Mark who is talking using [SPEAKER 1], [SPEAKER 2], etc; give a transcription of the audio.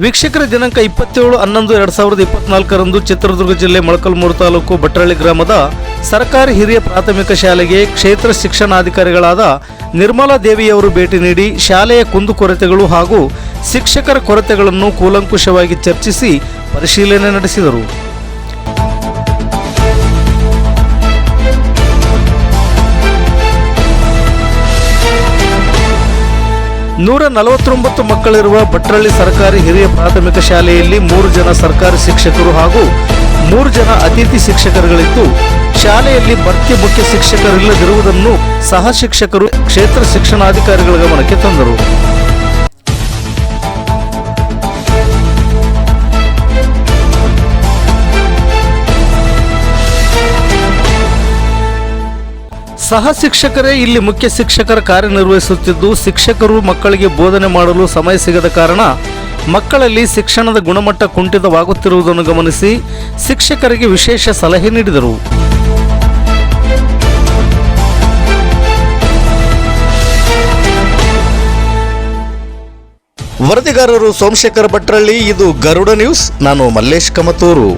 [SPEAKER 1] ವೀಕ್ಷಕರ ದಿನಾಂಕ 27/11/2024 ಚಿತ್ರದುರ್ಗ ಜಿಲ್ಲೆ ಮೊಳಕಾಲ್ಮೂರು ತಾಲೂಕು ಭಟ್ರಳ್ಳಿ ಗ್ರಾಮದ ಸರ್ಕಾರಿ ಹಿರಿಯ ಪ್ರಾಥಮಿಕ ಶಾಲೆಗೆ ಕ್ಷೇತ್ರ ಶಿಕ್ಷಣಾಧಿಕಾರಿಗಳಾದ ನಿರ್ಮಲಾ ದೇವಿಯವರು ಭೇಟಿ ನೀಡಿ ಶಾಲೆಯ ಕುಂದುಕೊರತೆಗಳು ಹಾಗೂ ಶಿಕ್ಷಕರ ಕೊರತೆಗಳನ್ನು ಕೂಲಂಕುಷವಾಗಿ ಚರ್ಚಿಸಿ ಪರಿಶೀಲನೆ ನಡೆಸಿದರು. 149 ಮಕ್ಕಳಿರುವ ಭಟ್ರಳ್ಳಿ ಸರ್ಕಾರಿ ಹಿರಿಯ ಪ್ರಾಥಮಿಕ ಶಾಲೆಯಲ್ಲಿ 3 ಜನ ಸರ್ಕಾರಿ ಶಿಕ್ಷಕರು ಹಾಗೂ 3 ಜನ ಅತಿಥಿ ಶಿಕ್ಷಕರುಗಳಿದ್ದು, ಶಾಲೆಯಲ್ಲಿ ಭರ್ತಿ ಮುಖ್ಯ ಶಿಕ್ಷಕರಿಲ್ಲದಿರುವುದನ್ನು ಸಹ ಶಿಕ್ಷಕರು ಕ್ಷೇತ್ರ ಶಿಕ್ಷಣಾಧಿಕಾರಿಗಳ ಗಮನಕ್ಕೆ ತಂದರು. ಸಹ ಶಿಕ್ಷಕರೇ ಇಲ್ಲಿ ಮುಖ್ಯ ಶಿಕ್ಷಕರ ಕಾರ್ಯನಿರ್ವಹಿಸುತ್ತಿದ್ದು, ಶಿಕ್ಷಕರು ಮಕ್ಕಳಿಗೆ ಬೋಧನೆ ಮಾಡಲು ಸಮಯ ಸಿಗದ ಕಾರಣ ಮಕ್ಕಳಲ್ಲಿ ಶಿಕ್ಷಣದ ಗುಣಮಟ್ಟ ಕುಂಠಿತವಾಗುತ್ತಿರುವುದನ್ನು ಗಮನಿಸಿ ಶಿಕ್ಷಕರಿಗೆ ವಿಶೇಷ ಸಲಹೆ ನೀಡಿದರು. ವರದಿಗಾರರು ಸೋಮಶೇಖರ್ ಭಟ್ರಳ್ಳಿ, ಇದು ಗರುಡ ನ್ಯೂಸ್. ನಾನು ಮಲ್ಲೇಶ್ ಕಮತೂರು.